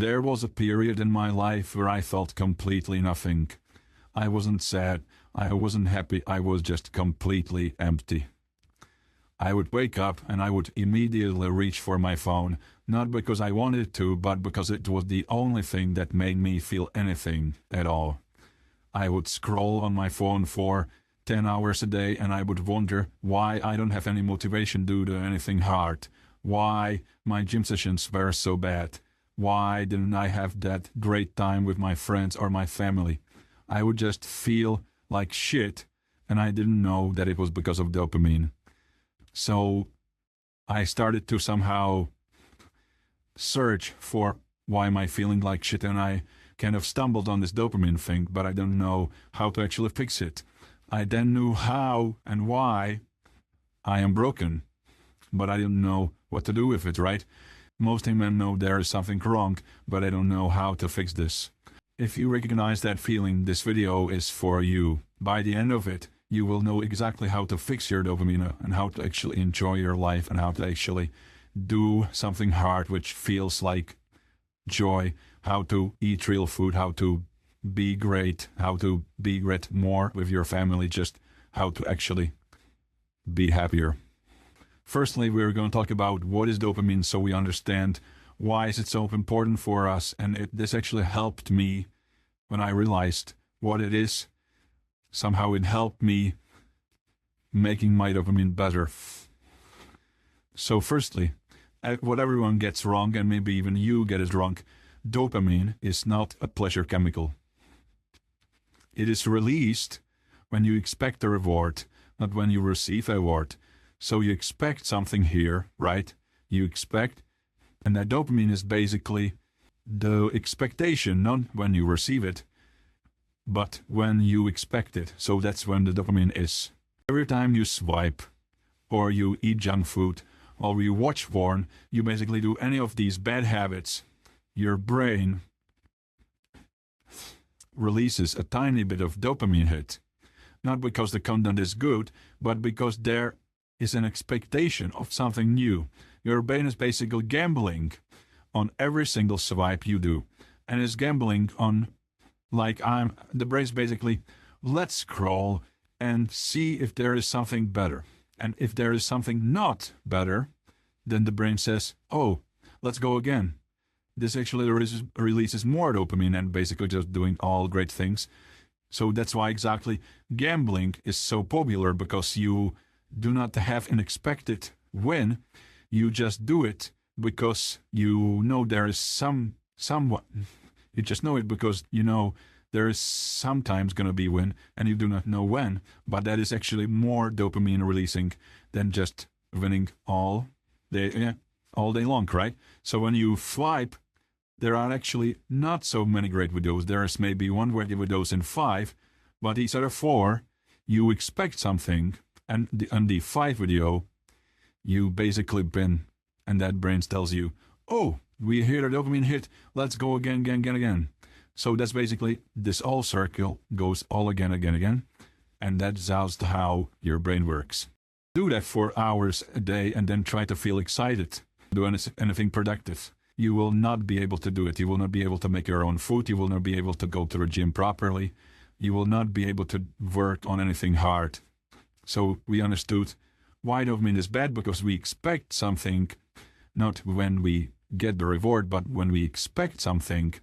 There was a period in my life where I felt completely nothing. I wasn't sad, I wasn't happy, I was just completely empty. I would wake up and I would immediately reach for my phone, not because I wanted to, but because it was the only thing that made me feel anything at all. I would scroll on my phone for 10 hours a day and I would wonder why I don't have any motivation to do anything hard, why my gym sessions were so bad, why didn't I have that great time with my friends or my family. I would just feel like shit and I didn't know that it was because of dopamine. So I started to somehow search for why am I feeling like shit, and I kind of stumbled on this dopamine thing, but I don't know how to actually fix it. I then knew how and why I am broken, but I didn't know what to do with it, right? Most men know there is something wrong, but I don't know how to fix this. If you recognize that feeling, this video is for you. By the end of it, you will know exactly how to fix your dopamine and how to actually enjoy your life and how to actually do something hard which feels like joy, how to eat real food, how to be great, how to be great more with your family, just how to actually be happier. Firstly, we're going to talk about what is dopamine so we understand why is it so important for us, and this actually helped me when I realized what it is. Somehow it helped me making my dopamine better. So firstly, what everyone gets wrong, and maybe even you get it wrong, dopamine is not a pleasure chemical. It is released when you expect a reward, not when you receive a reward. So you expect something here, right? You expect, and that dopamine is basically the expectation, not when you receive it, but when you expect it. So that's when the dopamine is. Every time you swipe, or you eat junk food, or you watch porn, you basically do any of these bad habits, your brain releases a tiny bit of dopamine hit. Not because the content is good, but because there is an expectation of something new. Your brain is basically gambling on every single swipe you do. And it's gambling on, the brain's basically, let's scroll and see if there is something better. And if there is something not better, then the brain says, oh, let's go again. This actually releases more dopamine and basically just doing all great things. So that's why exactly gambling is so popular, because you do not have an expected win. You just do it because you know there is somewhat. You just know it because you know there is sometimes going to be win, and you do not know when. But that is actually more dopamine releasing than just winning all day long, right? So when you swipe, there are actually not so many great videos. There is maybe one great videos in 5, but these other 4, you expect something, and on the 5 video, you basically win, and that brain tells you, oh, we hear the dopamine hit, let's go again. So that's basically, this all circle goes all again, and that's just how your brain works. Do that for hours a day and then try to feel excited, do anything productive. You will not be able to do it. You will not be able to make your own food. You will not be able to go to the gym properly. You will not be able to work on anything hard. So we understood why dopamine is bad, because we expect something, not when we get the reward, but when we expect something,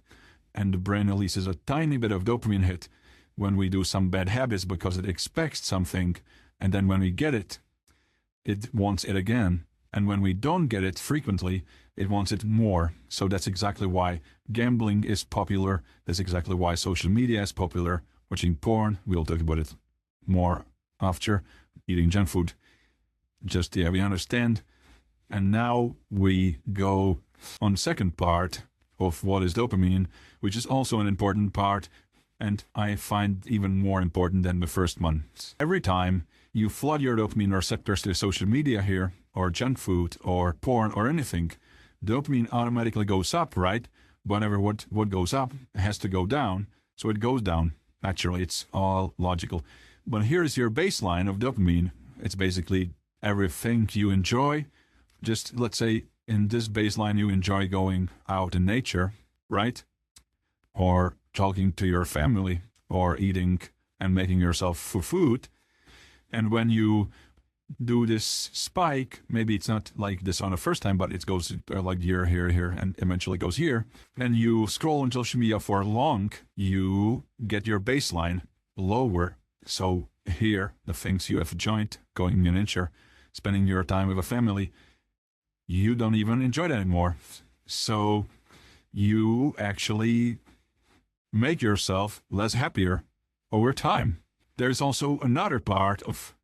and the brain releases a tiny bit of dopamine hit when we do some bad habits because it expects something, and then when we get it, it wants it again. And when we don't get it frequently, it wants it more. So that's exactly why gambling is popular. That's exactly why social media is popular. Watching porn, we'll talk about it more after. Eating junk food. We understand. And now we go on the second part of what is dopamine, which is also an important part, and I find even more important than the first one. Every time you flood your dopamine receptors to social media here, or junk food, or porn, or anything, dopamine automatically goes up, right? Whenever what goes up has to go down, so it goes down. Naturally, it's all logical. But here's your baseline of dopamine. It's basically everything you enjoy. Just let's say in this baseline you enjoy going out in nature, right? Or talking to your family, or eating and making yourself for food. And when you do this spike, maybe it's not like this on the first time, but it goes like here, here, here, and eventually goes here. And you scroll on social media for long, you get your baseline lower. So here, the things you have enjoyed, going in nature, spending your time with a family, you don't even enjoy that anymore. So you actually make yourself less happier over time. There's also another part of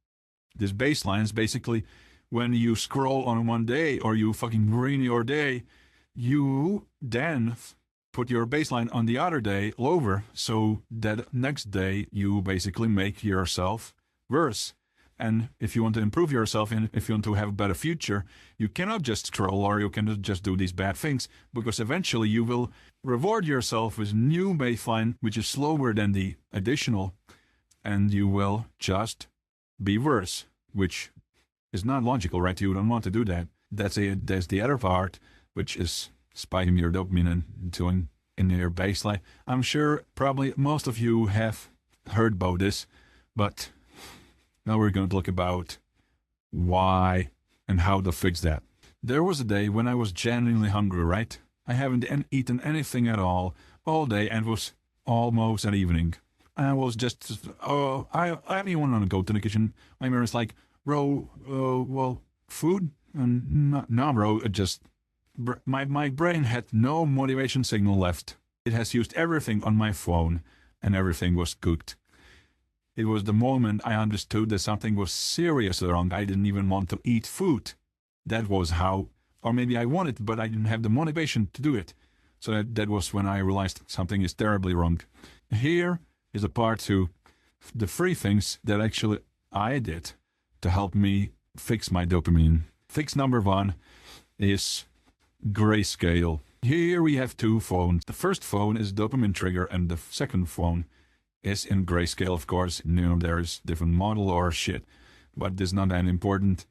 this baseline is basically when you scroll on one day or you fucking ruin your day, you then put your baseline on the other day lower, so that next day you basically make yourself worse. And if you want to improve yourself and if you want to have a better future, you cannot just scroll or you cannot just do these bad things, because eventually you will reward yourself with new baseline, which is slower than the additional, and you will just be worse, which is not logical, right? You don't want to do that. That's the other part, which is spiking your dopamine and doing in your baseline. I'm sure probably most of you have heard about this, but now we're going to look about why and how to fix that. There was a day when I was genuinely hungry, right? I haven't eaten anything at all day, and it was almost an evening. I was just, I didn't want to go to the kitchen. My mirror is like, bro, well, food? And no, bro, it just, my brain had no motivation signal left. It has used everything on my phone, and everything was cooked. It was the moment I understood that something was seriously wrong. I didn't even want to eat food. That was how, or maybe I wanted, but I didn't have the motivation to do it. So that was when I realized something is terribly wrong. Here is a part to the 3 things that actually I did to help me fix my dopamine. Fix number 1 is grayscale. Here we have 2 phones. The first phone is dopamine trigger, and the second phone is in grayscale, of course. You know, there is different model or shit, but this is not that important.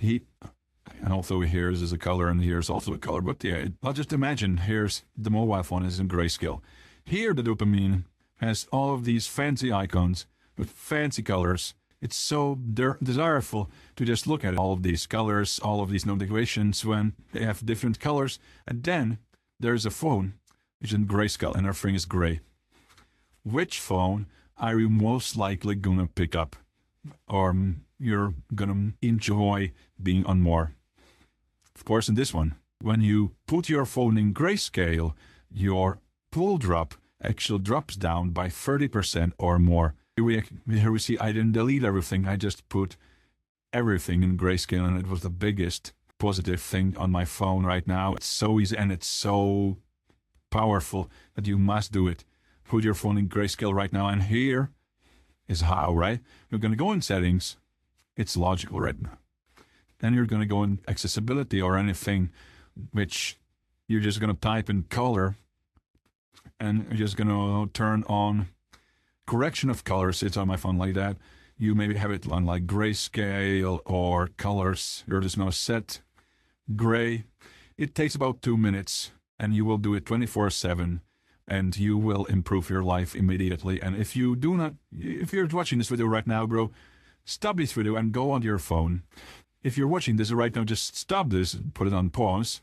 And also here's is a color, and here's also a color. But yeah, I'll just imagine here's the mobile phone is in grayscale. Here the dopamine has all of these fancy icons with fancy colors. It's so desirable to just look at all of these colors, all of these notifications when they have different colors. And then there's a phone which is in grayscale and everything is gray. Which phone are you most likely gonna pick up, or you're gonna enjoy being on more? Of course, in this one, when you put your phone in grayscale, your pull drop actually drops down by 30% or more. Here we see I didn't delete everything. I just put everything in grayscale, and it was the biggest positive thing on my phone right now. It's so easy and it's so powerful that you must do it. Put your phone in grayscale right now, and here is how, right? You're going to go in settings. It's logical right now. Then you're going to go in accessibility or anything, which you're just going to type in color, and you're just going to turn on correction of colors. It's on my phone like that. You maybe have it on like grayscale or colors. You're just going to set gray. It takes about 2 minutes, and you will do it 24/7. And you will improve your life immediately. And if you're watching this video right now, bro, stop this video and go on your phone. If you're watching this right now, just stop this, put it on pause,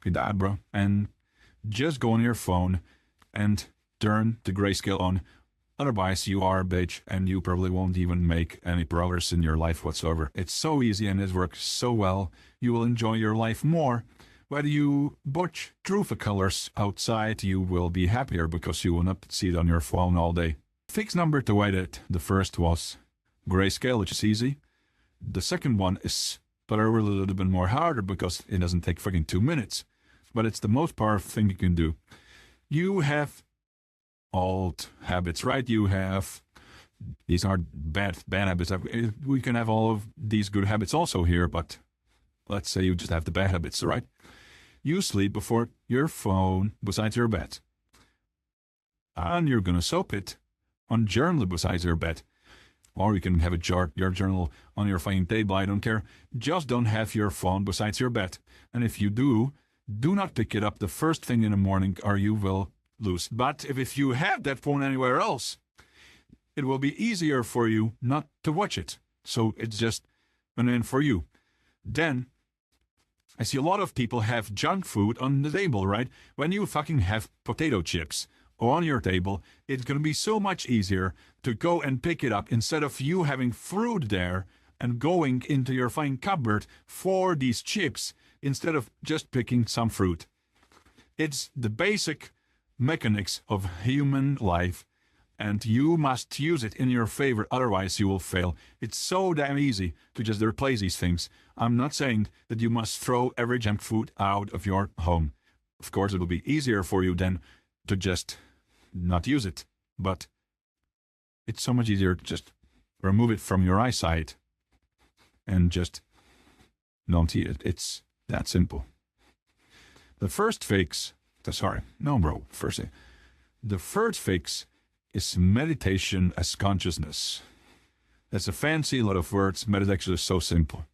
that, bro, and just go on your phone and turn the grayscale on. Otherwise, you are a bitch, and you probably won't even make any progress in your life whatsoever. It's so easy, and it works so well. You will enjoy your life more. Whether you watch through the colors outside, you will be happier because you will not see it on your phone all day. Fix number 2 I did. The first was grayscale, which is easy. The second one is but a little bit more harder because it doesn't take fucking 2 minutes. But it's the most powerful thing you can do. You have old habits, right? You have, these are bad habits. We can have all of these good habits also here, but let's say you just have the bad habits, right? You sleep before your phone beside your bed. And you're going to soap it on journal beside your bed. Or you can have your journal on your fucking table, I don't care. Just don't have your phone beside your bed. And if you do, Do not pick it up the first thing in the morning or you will lose. But if you have that phone anywhere else, it will be easier for you not to watch it. So it's just an in for you. Then, I see a lot of people have junk food on the table, right? When you fucking have potato chips on your table, it's going to be so much easier to go and pick it up instead of you having fruit there and going into your fine cupboard for these chips instead of just picking some fruit. It's the basic mechanics of human life, and you must use it in your favor, otherwise you will fail. It's so damn easy to just replace these things. I'm not saying that you must throw every junk food out of your home. Of course, it will be easier for you than to just not use it, but it's so much easier to just remove it from your eyesight and just not eat it. It's that simple. The first fix, the first fix is meditation as consciousness. That's a fancy lot of words. Meditation is so simple,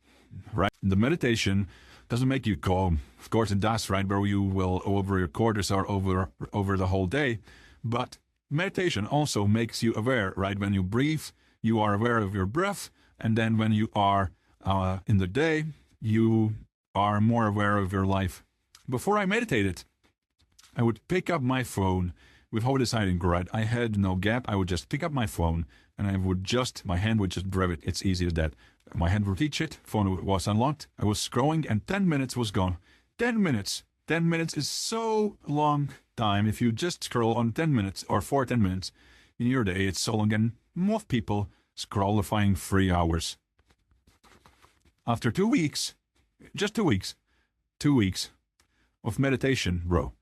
right? The meditation doesn't make you calm. Of course it does, right? Where you will over your cortisol over the whole day. But meditation also makes you aware, right? When you breathe, you are aware of your breath. And then when you are in the day, you are more aware of your life. Before I meditated, I would pick up my phone without deciding, right? I had no gap. I would just pick up my phone and my hand would just grab it. It's easy as that. My hand would reach it, phone was unlocked. I was scrolling and 10 minutes was gone. 10 minutes. 10 minutes is so long time. If you just scroll on 10 minutes or for 10 minutes in your day, it's so long. And most people scrollifying 3 hours. After 2 weeks, just 2 weeks, 2 weeks of meditation, bro.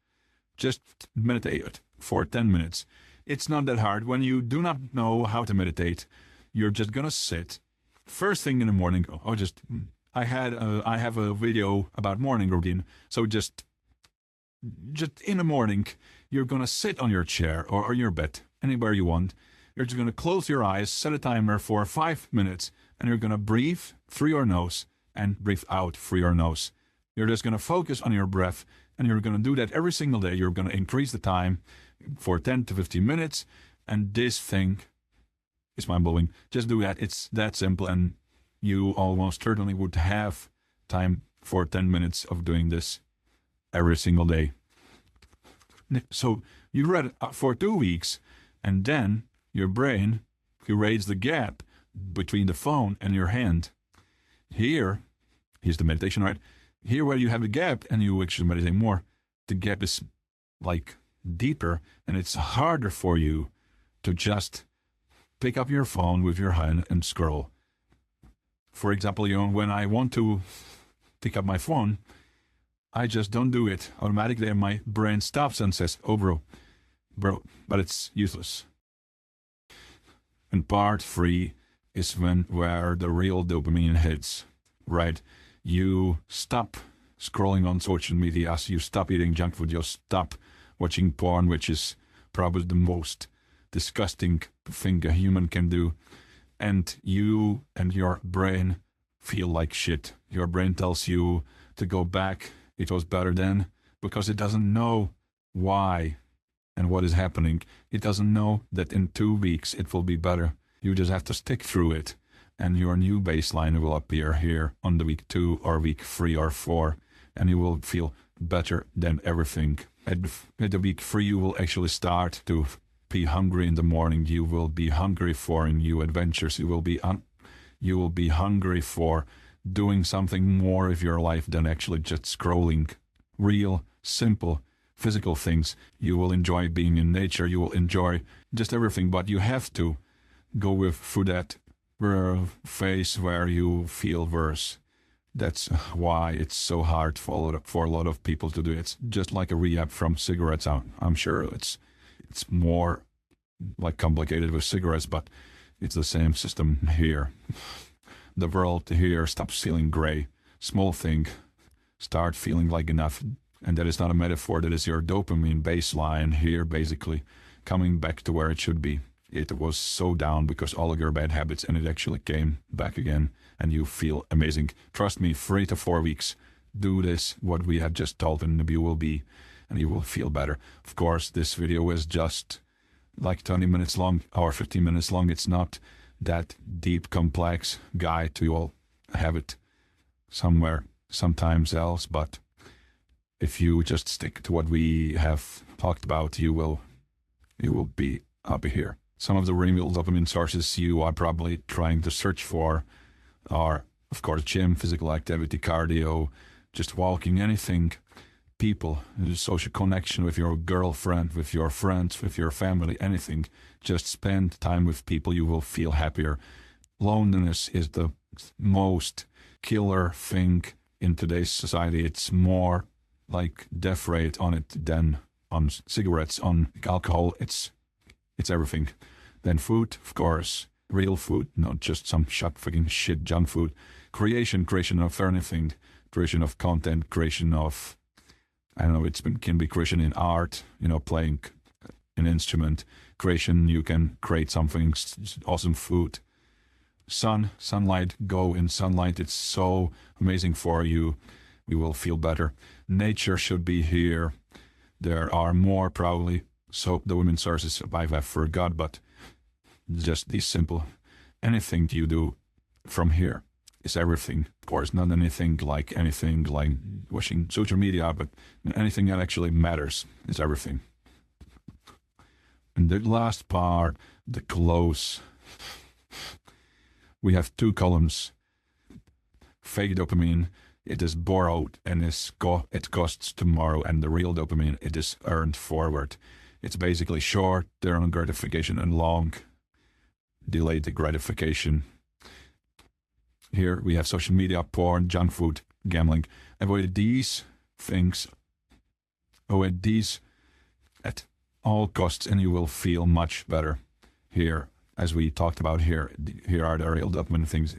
Just meditate for 10 minutes. It's not that hard. When you do not know how to meditate, you're just gonna sit. First thing in the morning, I have a video about morning routine. So just in the morning, you're gonna sit on your chair or your bed, anywhere you want. You're just gonna close your eyes, set a timer for 5 minutes, and you're gonna breathe through your nose and breathe out through your nose. You're just gonna focus on your breath, and you're gonna do that every single day. You're gonna increase the time for 10 to 15 minutes, and this thing is mind-blowing. Just do that. It's that simple, and you almost certainly would have time for 10 minutes of doing this every single day. So you read it for 2 weeks, and then your brain creates the gap between the phone and your hand. Here's the meditation, right? Here where you have a gap and you actually meditate more, the gap is like deeper, and it's harder for you to just pick up your phone with your hand and scroll. For example, when I want to pick up my phone, I just don't do it automatically, and my brain stops and says, "Oh, bro," but it's useless. And part 3 is where the real dopamine hits, right? You stop scrolling on social media, you stop eating junk food, you stop watching porn, which is probably the most disgusting thing a human can do. And you and your brain feel like shit. Your brain tells you to go back. It was better then, because it doesn't know why and what is happening. It doesn't know that in 2 weeks it will be better. You just have to stick through it, and your new baseline will appear here on the week 2 or week 3 or 4, and you will feel better than everything. At the week 3, you will actually start to be hungry in the morning. You will be hungry for new adventures. You will be hungry for doing something more of your life than actually just scrolling. Real, simple, physical things. You will enjoy being in nature. You will enjoy just everything, but you have to go through that phase where you feel worse. That's why it's so hard for a lot of people to do it. It's just like a rehab from cigarettes. I'm sure it's more like complicated with cigarettes, but it's the same system here. The world here stops feeling gray. Small thing start feeling like enough. And that is not a metaphor. That is your dopamine baseline here, basically coming back to where it should be. It was so down because all of your bad habits, and it actually came back again, and you feel amazing. Trust me, 3 to 4 weeks, do this, what we have just told, and you will feel better. Of course, this video is just like 20 minutes long or 15 minutes long. It's not that deep, complex guide. You will have it somewhere, sometimes else, but if you just stick to what we have talked about, you will be happy here. Some of the real dopamine sources you are probably trying to search for are, of course, gym, physical activity, cardio, just walking, anything, people, social connection with your girlfriend, with your friends, with your family, anything. Just spend time with people, you will feel happier. Loneliness is the most killer thing in today's society. It's more like death rate on it than on cigarettes, on alcohol. It's everything. Then food, of course, real food, not just some fucking shit junk food. Creation of anything, creation of content, creation of, I don't know, can be creation in art, playing an instrument, creation, you can create something, awesome food. Sunlight, go in sunlight, it's so amazing for you. We will feel better. Nature should be here. There are more probably, so the women's sources I forgot, but just these simple, anything you do from here is everything. Of course, not anything like watching social media, but anything that actually matters is everything. And the last part, the close. We have two columns. Fake dopamine, it is borrowed and it costs tomorrow, and the real dopamine, it is earned forward. It's basically short-term gratification and long delayed gratification. Here we have social media, porn, junk food, gambling. Avoid these things. Avoid these at all costs and you will feel much better. Here, as we talked about here are the real dopamine things.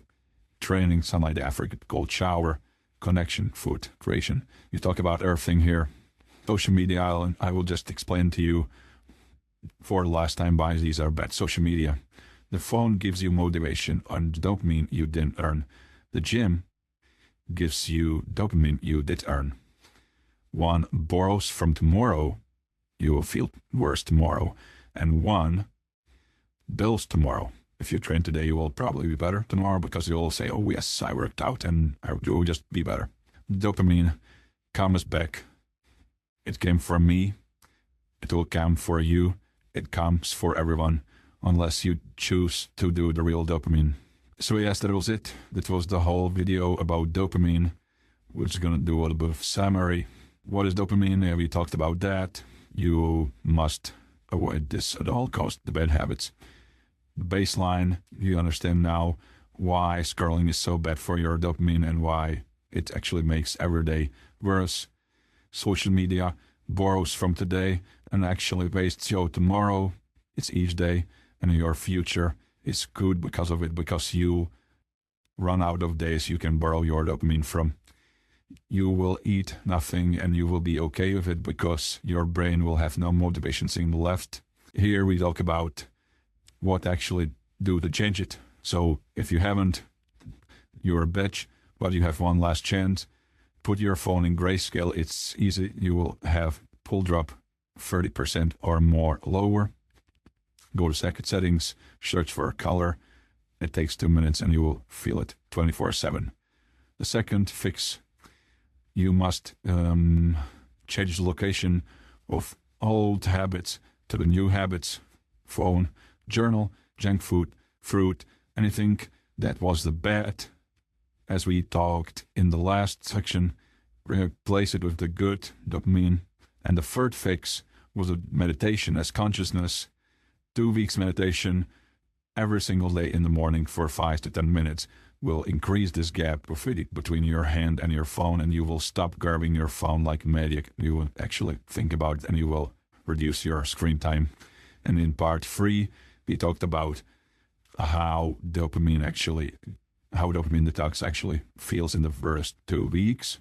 Training, sunlight, Africa, cold shower, connection, food, creation. You talk about everything here. Social media, I will just explain to you for the last time why these are bad. Social media. The phone gives you motivation and dopamine you didn't earn. The gym gives you dopamine you did earn. One borrows from tomorrow, you will feel worse tomorrow. And one builds tomorrow. If you train today, you will probably be better tomorrow because you will say, oh yes, I worked out and I will just be better. Dopamine comes back. It came from me. It will come for you. It comes for everyone, unless you choose to do the real dopamine. So yes, that was it. That was the whole video about dopamine. We're just going to do a little bit of summary. What is dopamine? Yeah, we talked about that. You must avoid this at all costs, the bad habits. The baseline, you understand now why scrolling is so bad for your dopamine and why it actually makes every day worse. Social media borrows from today and actually wastes your tomorrow. It's each day, and your future is good because of it, because you run out of days you can borrow your dopamine from. You will eat nothing and you will be okay with it because your brain will have no motivation signal left. Here we talk about what actually do to change it. So if you haven't, you're a bitch, but you have one last chance. Put your phone in grayscale. It's easy. You will have pull drop 30% or more lower. Go to second settings, search for a color. It takes 2 minutes and you will feel it 24/7. The second fix, you must change the location of old habits to the new habits. Phone, journal, junk food, fruit, anything that was the bad, as we talked in the last section, replace it with the good, dopamine. And the third fix was a meditation as consciousness. 2 weeks meditation every single day in the morning for 5 to 10 minutes will increase this gap between your hand and your phone, and you will stop grabbing your phone like a maniac. You will actually think about it and you will reduce your screen time. And in part 3, we talked about how dopamine detox actually feels in the first 2 weeks.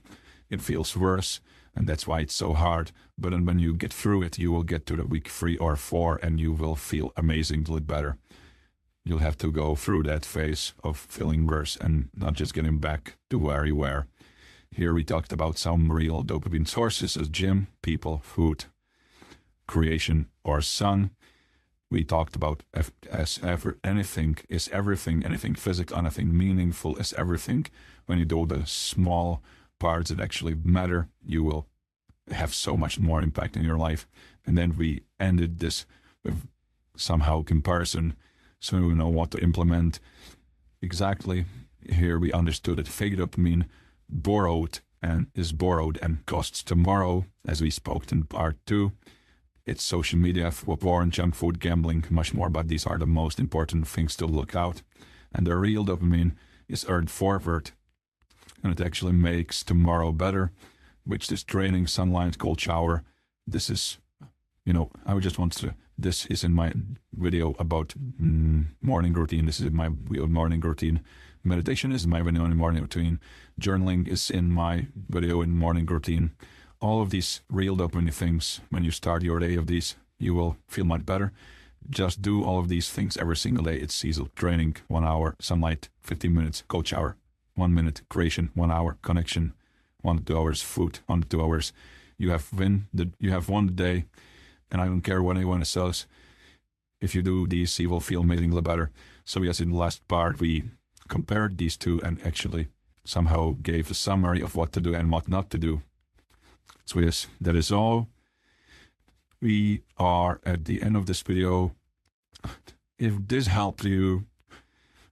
It feels worse, and that's why it's so hard. But then when you get through it, you will get to the week 3 or 4, and you will feel amazingly better. You'll have to go through that phase of feeling worse and not just getting back to where you were. Here we talked about some real dopamine sources as gym, people, food, creation, or sun. We talked about anything is everything, anything physical, anything meaningful is everything. When you do the small parts that actually matter, you will have so much more impact in your life. And then we ended this with somehow comparison, so we know what to implement. Exactly. Here we understood that fake dopamine is borrowed and costs tomorrow, as we spoke in part 2. It's social media, porn, junk food, gambling, much more, but these are the most important things to look out. And the real dopamine is earned forward, and it actually makes tomorrow better, which is training, sunlight, cold shower. This is, I would just want to, this is in my video about morning routine. This is my morning routine. Meditation is my video in morning routine. Journaling is in my video in morning routine. All of these real dopamine things, when you start your day of these, you will feel much better. Just do all of these things every single day. It's easy. Training, 1 hour, sunlight, 15 minutes, cold shower, 1 minute, creation, 1 hour, connection, 1 to 2 hours, food, 1 to 2 hours. You have won the day, and I don't care what anyone says. If you do these, you will feel amazingly better. So yes, in the last part, we compared these two and actually somehow gave a summary of what to do and what not to do. So yes, that is all. We are at the end of this video. If this helped you,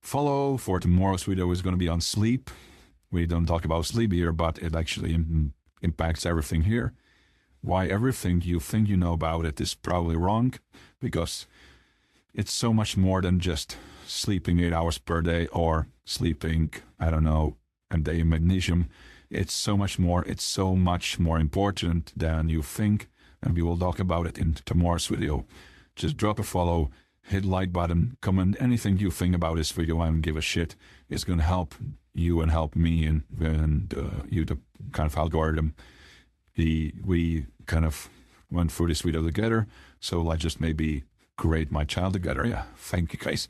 follow for tomorrow's video is going to be on sleep. We don't talk about sleep here, but it actually impacts everything here. Why everything you think you know about it is probably wrong, because it's so much more than just sleeping 8 hours per day or sleeping, I don't know, a day in magnesium. It's so much more. It's so much more important than you think, and we will talk about it in tomorrow's video. Just drop a follow, hit like button, comment anything you think about this video, and give a shit. It's going to help you and help me and you, the kind of algorithm. We kind of went through this video together, so let's just maybe create my child together. Yeah, thank you guys.